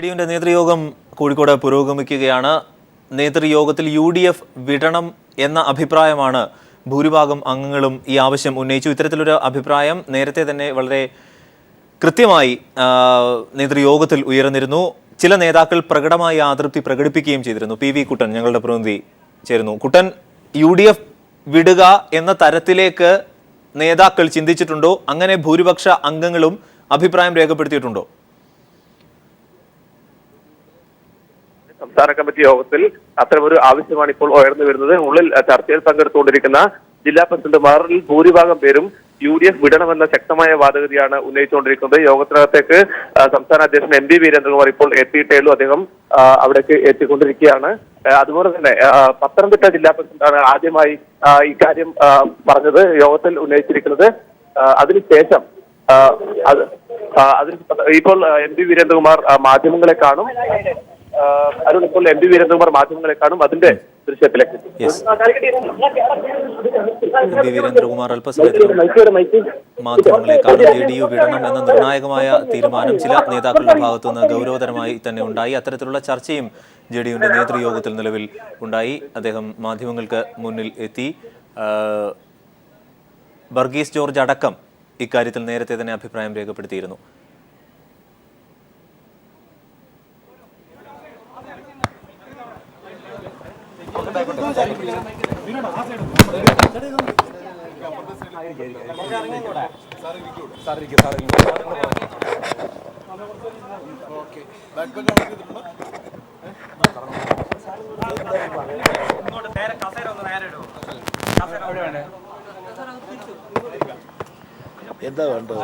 യുടെ നേതൃയോഗം കോഴിക്കോട് പുരോഗമിക്കുകയാണ്. നേതൃയോഗത്തിൽ UDF വിടണം എന്ന അഭിപ്രായമാണ് ഭൂരിഭാഗം അംഗങ്ങളും ഈ ആവശ്യം ഉന്നയിച്ചു. ഇത്തരത്തിലൊരു അഭിപ്രായം നേരത്തെ തന്നെ വളരെ കൃത്യമായി നേതൃയോഗത്തിൽ ഉയർന്നിരുന്നു. ചില നേതാക്കൾ പ്രകടമായി അതൃപ്തി പ്രകടിപ്പിക്കുകയും ചെയ്തിരുന്നു. PV കുട്ടൻ ഞങ്ങളുടെ പ്രതിനിധി ചേരുന്നു. കുട്ടൻ, UDF വിടുക എന്ന തരത്തിലേക്ക് നേതാക്കൾ ചിന്തിച്ചിട്ടുണ്ടോ? അങ്ങനെ ഭൂരിപക്ഷ അംഗങ്ങളും അഭിപ്രായം രേഖപ്പെടുത്തിയിട്ടുണ്ടോ? സംസ്ഥാന കമ്മിറ്റി യോഗത്തിൽ അത്തരമൊരു ആവശ്യമാണ് ഇപ്പോൾ ഉയർന്നു വരുന്നത്. ഉള്ളിൽ ചർച്ചയിൽ പങ്കെടുത്തുകൊണ്ടിരിക്കുന്ന ജില്ലാ പ്രസിഡന്റുമാരിൽ ഭൂരിഭാഗം പേരും UDF വിടണമെന്ന ശക്തമായ വാദഗതിയാണ് ഉന്നയിച്ചുകൊണ്ടിരിക്കുന്നത്. യോഗത്തിനകത്തേക്ക് സംസ്ഥാന അധ്യക്ഷൻ MB വീരേന്ദ്രകുമാർ ഇപ്പോൾ എത്തിയിട്ടേയുള്ളൂ. അദ്ദേഹം അവിടേക്ക് എത്തിക്കൊണ്ടിരിക്കുകയാണ്. അതുപോലെ തന്നെ പത്തനംതിട്ട ജില്ലാ പ്രസിഡന്റാണ് ആദ്യമായി ഇക്കാര്യം പറഞ്ഞത്, യോഗത്തിൽ ഉന്നയിച്ചിരിക്കുന്നത്. അതിനുശേഷം ഇപ്പോൾ MB വീരേന്ദ്രകുമാർ മാധ്യമങ്ങളെ കാണും. അരുൺ, ഇപ്പോൾ MB വീരേന്ദ്രകുമാർ മാധ്യമങ്ങളെ കാണും. അതിന്റെ ദൃശ്യത്തിലേക്ക് വീരേന്ദ്രകുമാർ അല്പസമയത്തിനും മാധ്യമങ്ങളെ കാണും. JDU വിടണം എന്ന നിർണായകമായ തീരുമാനം ചില നേതാക്കളുടെ ഭാഗത്തുനിന്ന് ഗൗരവതരമായി തന്നെ ഉണ്ടായി. അത്തരത്തിലുള്ള ചർച്ചയും JDUവിന്റെ നേതൃയോഗത്തിൽ നിലവിൽ ഉണ്ടായി. അദ്ദേഹം മാധ്യമങ്ങൾക്ക് മുന്നിൽ എത്തി. വർഗീസ് ജോർജ് അടക്കം ഇക്കാര്യത്തിൽ നേരത്തെ തന്നെ അഭിപ്രായം രേഖപ്പെടുത്തിയിരുന്നു. എന്താ വേണ്ടത്?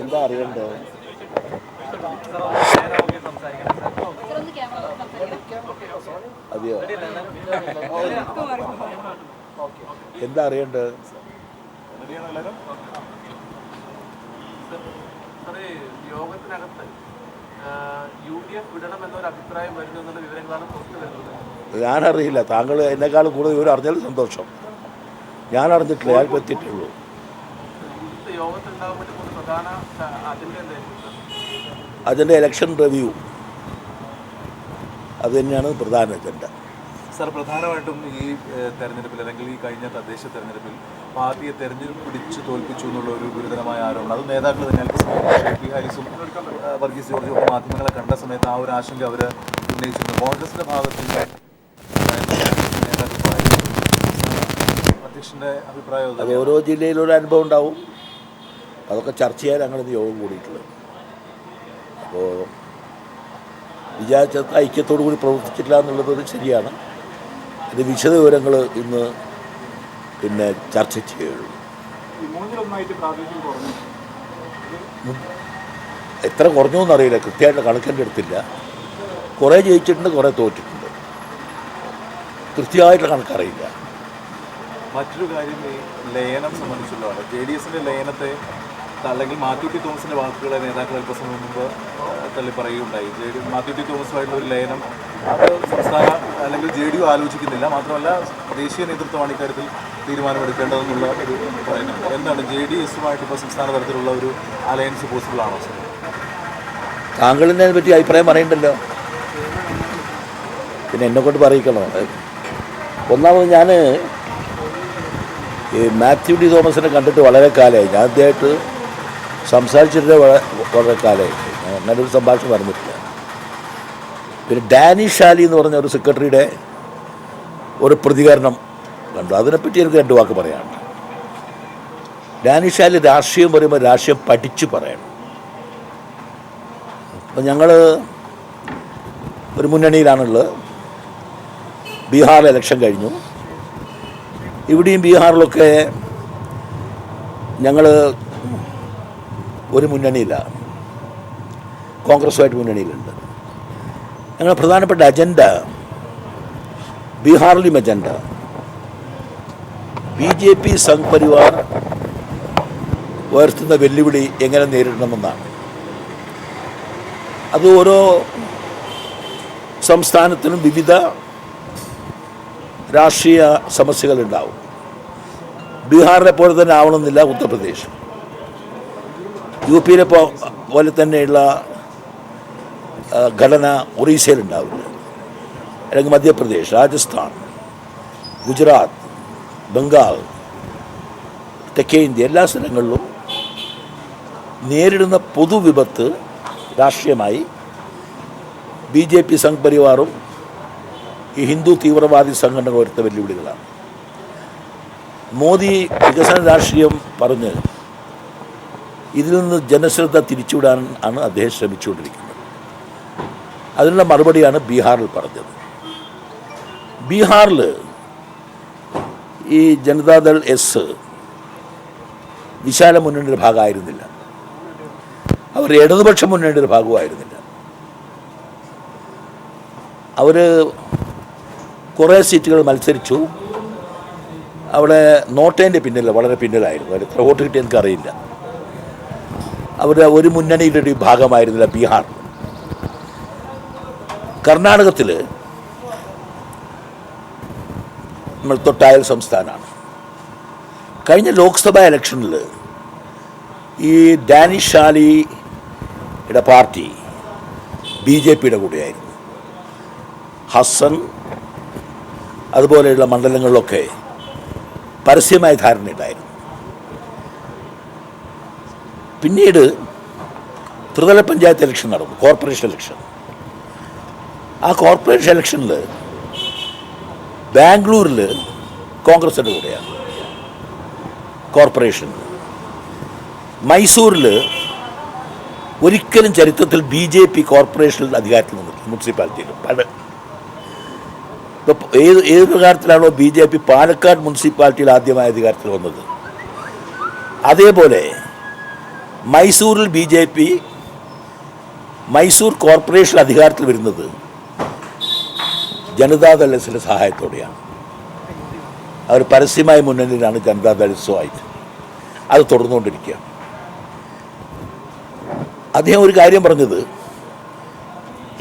എന്താ അറിയണ്ടത്? അതെയോ? എന്താ അറിയണ്ടത്? യോഗത്തിനകത്ത് UDF വിടണം എന്നൊരു അഭിപ്രായം വരുന്നു എന്നുള്ള വിവരങ്ങളാണ് പുറത്തു വരുന്നത്. ഞാനറിയില്ല. താങ്കൾ എന്നെക്കാളും കൂടുതൽ ഇവർ അറിഞ്ഞാൽ സന്തോഷം. ഞാൻ അറിഞ്ഞിട്ടില്ല, ഞാൻ എത്തിയിട്ടുള്ളൂ. അതിൻ്റെ ഇലക്ഷൻ റിവ്യൂ, അത് തന്നെയാണ് പ്രധാന അജണ്ട. സാർ, പ്രധാനമായിട്ടും ഈ തെരഞ്ഞെടുപ്പിൽ അല്ലെങ്കിൽ ഈ കഴിഞ്ഞ തദ്ദേശ തെരഞ്ഞെടുപ്പിൽ പാർട്ടിയെ തെരഞ്ഞെടുപ്പിടിച്ച് തോൽപ്പിച്ചു എന്നുള്ള ഒരു ഗുരുതരമായ ആരോപണം അത് നേതാക്കൾ തന്നെ പി ഹാരിസും വർഗീസ് ജോർജും ഒക്കെ മാധ്യമങ്ങളെ കണ്ട സമയത്ത് ആ ഒരു ആശങ്ക അവർ ഉന്നയിച്ചിരുന്നു. കോൺഗ്രസിന്റെ ഭാഗത്ത് അധ്യക്ഷന്റെ അഭിപ്രായം അത് ഓരോ ജില്ലയിലൊരു അനുഭവം ഉണ്ടാവും. അതൊക്കെ ചർച്ച ചെയ്യാൻ ഞങ്ങളിന്ന് യോഗം കൂടിയിട്ടുള്ളത്. അപ്പോൾ വിചാരിച്ച ഐക്യത്തോടു കൂടി പ്രവർത്തിച്ചിട്ടില്ല എന്നുള്ളത് ശരിയാണ്. ഇത് വിശദ വിവരങ്ങൾ ഇന്ന് ചർച്ച ചെയ്യുകയുള്ളൂ. എത്ര കുറഞ്ഞു എന്നറിയില്ല, കൃത്യമായിട്ട് കണക്കിൻ്റെ അടുത്തില്ല. കുറേ ജയിച്ചിട്ടുണ്ട്, കുറേ തോറ്റിട്ടുണ്ട്. കൃത്യമായിട്ട് കണക്കറിയില്ല. മറ്റൊരു കാര്യം, ഈ ലയനം സംബന്ധിച്ചുള്ളതാണ്. JDSന്റെ ലയനത്തെ അല്ലെങ്കിൽ മാത്യു ടി തോമസിന്റെ വാക്കുകളെ നേതാക്കൾ അല്പസമയം മുമ്പ് തള്ളി പറയുകയുണ്ടായി. മാത്യു ടി തോമസുമായിട്ടുള്ള ഒരു ലയനം അത് സംസ്ഥാന അല്ലെങ്കിൽ JDU ആലോചിക്കുന്നില്ല. മാത്രമല്ല ദേശീയ നേതൃത്വമാണ് ഇക്കാര്യത്തിൽ തീരുമാനമെടുക്കേണ്ടതെന്നുള്ള ഒരു പറയുന്നുണ്ട്. എന്താണ് JDSുമായിട്ട് ഇപ്പോൾ സംസ്ഥാന തലത്തിലുള്ള ഒരു അലയൻസ് പോസിബിൾ ആണോ? താങ്കളിനെ പറ്റി അഭിപ്രായം പറയണ്ടല്ലോ, പിന്നെ എന്നെക്കൊണ്ട് പറയിക്കണോ? ഒന്നാമത് ഞാൻ ഈ മാത്യു ടി തോമസിനെ കണ്ടിട്ട് വളരെ കാലമായി. ഞാൻ അദ്ദേഹമായിട്ട് സംസാരിച്ചിട്ട് വളരെ കാലമായി. അങ്ങനെ ഒരു സംഭാഷണം പറഞ്ഞിട്ടില്ല. പിന്നെ ഡാനി ഷാലി എന്ന് പറഞ്ഞ ഒരു സെക്രട്ടറിയുടെ ഒരു പ്രതികരണം കണ്ടു. അതിനെപ്പറ്റി എനിക്ക് രണ്ട് വാക്ക് പറയാനുണ്ട്. ഡാനി ഷാലി രാഷ്ട്രീയം പറയുമ്പോൾ രാഷ്ട്രീയം പഠിച്ച് പറയണം. അപ്പം ഞങ്ങൾ ഒരു മുന്നണിയിലാണുള്ളത്. ബീഹാർ ഇലക്ഷൻ കഴിഞ്ഞു. ഇവിടെയും ബീഹാറിലൊക്കെ ഞങ്ങൾ ഒരു മുന്നണിയിലാണ്, കോൺഗ്രസുമായിട്ട് മുന്നണിയിലുണ്ട്. ഞങ്ങളുടെ പ്രധാനപ്പെട്ട അജണ്ട, ബീഹാറിലെയും അജണ്ട BJP സംഘ് പരിവാർ ഉയർത്തുന്ന വെല്ലുവിളി എങ്ങനെ നേരിടണമെന്നാണ്. അത് ഓരോ സംസ്ഥാനത്തിനും വിവിധ രാഷ്ട്രീയ സമസ്യകളുണ്ടാവും. ബീഹാറിനെ പോലെ തന്നെ ആവണമെന്നില്ല ഉത്തർപ്രദേശ്. യു പിയിലെ പോലെ തന്നെയുള്ള ഘടന ഒറീസയിലുണ്ടാവില്ല, അല്ലെങ്കിൽ മധ്യപ്രദേശ്, രാജസ്ഥാൻ, ഗുജറാത്ത്, ബംഗാൾ, തെക്കേ ഇന്ത്യ എല്ലാ സ്ഥലങ്ങളിലും നേരിടുന്ന പൊതുവിപത്ത് രാഷ്ട്രീയമായി BJP സംഘ് പരിവാറും ഈ ഹിന്ദു തീവ്രവാദി സംഘടനകൾ ഉയർത്ത വെല്ലുവിളികളാണ്. മോദി വികസന രാഷ്ട്രീയം പറഞ്ഞ് ഇതിൽ നിന്ന് ജനശ്രദ്ധ തിരിച്ചുവിടാൻ ആണ് അദ്ദേഹം ശ്രമിച്ചുകൊണ്ടിരിക്കുന്നത്. അതിനുള്ള മറുപടിയാണ് ബീഹാറിൽ പറഞ്ഞത്. ബീഹാറിൽ ഈ ജനതാദൾ എസ് വിശാല മുന്നണിയുടെ ഭാഗമായിരുന്നില്ല, അവർ ഇടതുപക്ഷ മുന്നണിയുടെ ഭാഗമായിരുന്നില്ല. അവർ കുറേ സീറ്റുകൾ മത്സരിച്ചു. അവിടെ നോട്ടേൻ്റെ പിന്നിൽ വളരെ പിന്നിലായിരുന്നു. അവർ എത്ര വോട്ട് കിട്ടിയ എനിക്കറിയില്ല. അവർ ഒരു മുന്നണിയുടെ ഒരു ഭാഗമായിരുന്നില്ല ബീഹാർ. കർണാടകത്തിൽ നമ്മൾ തൊട്ടയൽ സംസ്ഥാനമാണ്. കഴിഞ്ഞ ലോക്സഭാ ഇലക്ഷനിൽ ഈ ഡാനിഷ് ഷാലിയുടെ പാർട്ടി BJPയുടെ കൂടെയായിരുന്നു. ഹസൻ അതുപോലെയുള്ള മണ്ഡലങ്ങളിലൊക്കെ പരസ്യമായ ധാരണയുണ്ടായിരുന്നു. പിന്നീട് ത്രിതല പഞ്ചായത്ത് ഇലക്ഷൻ നടന്നു, കോർപ്പറേഷൻ ഇലക്ഷൻ. ആ കോർപ്പറേഷൻ ഇലക്ഷനിൽ ബാംഗ്ലൂരിൽ കോൺഗ്രസിൻ്റെ കൂടെയാണ് കോർപ്പറേഷൻ. മൈസൂരിൽ ഒരിക്കലും ചരിത്രത്തിൽ BJP കോർപ്പറേഷനിൽ അധികാരത്തിൽ നിന്നില്ല, മുനിസിപ്പാലിറ്റിയിൽ. ഇപ്പോൾ ഏത് പ്രകാരത്തിലാണോ BJP പാലക്കാട് മുനിസിപ്പാലിറ്റിയിൽ ആദ്യമായി അധികാരത്തിൽ വന്നത്, അതേപോലെ മൈസൂരിൽ BJP മൈസൂർ കോർപ്പറേഷൻ അധികാരത്തിൽ വരുന്നത് ജനതാദൾ എസിൻ്റെ സഹായത്തോടെയാണ്. അവർ പരസ്യമായ മുന്നണിയിലാണ് ജനതാദൾ എസുമായിട്ട്. അത് തുടർന്നുകൊണ്ടിരിക്കുകയാണ്. അദ്ദേഹം ഒരു കാര്യം പറഞ്ഞത്,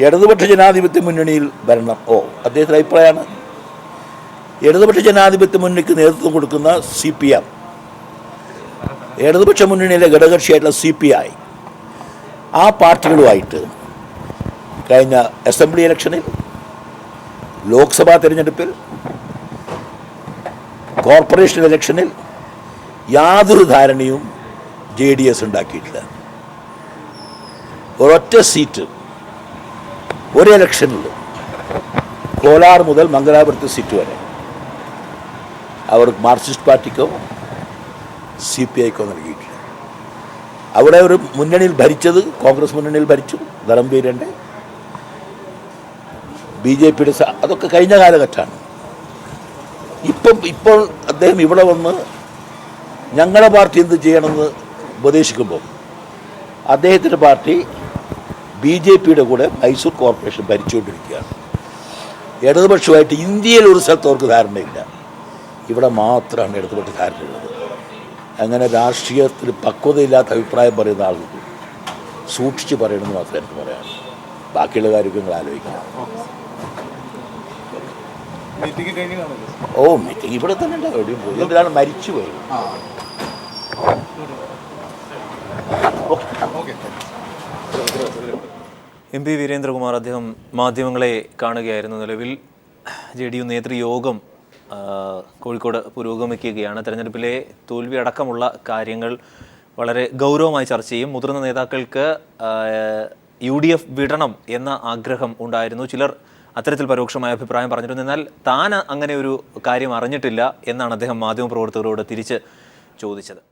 ഇടതുപക്ഷ ജനാധിപത്യ മുന്നണിയിൽ വരണം. അദ്ദേഹത്തിൻ്റെ അഭിപ്രായമാണ്. ഇടതുപക്ഷ ജനാധിപത്യ മുന്നണിക്ക് നേതൃത്വം കൊടുക്കുന്ന CPM, ഇടതുപക്ഷ മുന്നണിയിലെ ഘടകകക്ഷിയായിട്ടുള്ള CPI, ആ പാർട്ടികളുമായിട്ട് കഴിഞ്ഞ അസംബ്ലി ഇലക്ഷനിൽ, ലോക്സഭാ തിരഞ്ഞെടുപ്പിൽ, കോർപ്പറേഷൻ ഇലക്ഷനിൽ യാതൊരു ധാരണയും JDS ഉണ്ടാക്കിയിട്ടില്ല. ഒരൊറ്റ സീറ്റ് ഒരു ഇലക്ഷനിൽ, കോലാർ മുതൽ മംഗലാപുരത്തെ സീറ്റ് വരെ അവർ മാർക്സിസ്റ്റ് പാർട്ടിക്കോ CPIക്കോ നൽകിയിട്ടില്ല. അവിടെ ഒരു മുന്നണിയിൽ ഭരിച്ചത് കോൺഗ്രസ് മുന്നണിയിൽ ഭരിച്ചു, ധർമ്മവീരൻ്റെ BJPയുടെ അതൊക്കെ കഴിഞ്ഞ കാലഘട്ടമാണ്. ഇപ്പോൾ അദ്ദേഹം ഇവിടെ വന്ന് ഞങ്ങളുടെ പാർട്ടി എന്ത് ചെയ്യണമെന്ന് ഉപദേശിക്കുമ്പോൾ അദ്ദേഹത്തിൻ്റെ പാർട്ടി BJPയുടെ കൂടെ മൈസൂർ കോർപ്പറേഷൻ ഭരിച്ചുകൊണ്ടിരിക്കുകയാണ്. ഇടതുപക്ഷമായിട്ട് ഇന്ത്യയിൽ ഒരു സ്ഥലത്ത് അവർക്ക് ധാരണയില്ല, ഇവിടെ മാത്രമാണ് ഇടതുപക്ഷ ധാരണയുള്ളത്. അങ്ങനെ രാഷ്ട്രീയത്തിൽ പക്വതയില്ലാത്ത അഭിപ്രായം പറയുന്ന ആളുകൾ സൂക്ഷിച്ച് പറയണമെന്ന് മാത്രമേ എനിക്ക് പറയാം. ബാക്കിയുള്ള കാര്യമൊക്കെ നിങ്ങൾ ആലോചിക്കണം. മീറ്റിംഗ് ഇവിടെ തന്നെ ഉണ്ടാവും, എവിടെയും പോയി. എന്തിനാണ് മരിച്ചുപോയി. MP വീരേന്ദ്രകുമാർ അദ്ദേഹം മാധ്യമങ്ങളെ കാണുകയായിരുന്നു. നിലവിൽ JDU നേതൃയോഗം കോഴിക്കോട് പുരോഗമിക്കുകയാണ്. തെരഞ്ഞെടുപ്പിലെ തോൽവി അടക്കമുള്ള കാര്യങ്ങൾ വളരെ ഗൗരവമായി ചർച്ച ചെയ്യും. മുതിർന്ന നേതാക്കൾക്ക് UDF വിടണം എന്ന ആഗ്രഹം ഉണ്ടായിരുന്നു. ചിലർ അത്തരത്തിൽ പരോക്ഷമായ അഭിപ്രായം പറഞ്ഞിരുന്നു. എന്നാൽ താൻ അങ്ങനെ ഒരു കാര്യം അറിഞ്ഞിട്ടില്ല എന്നാണ് അദ്ദേഹം മാധ്യമപ്രവർത്തകരോട് തിരിച്ച് ചോദിച്ചത്.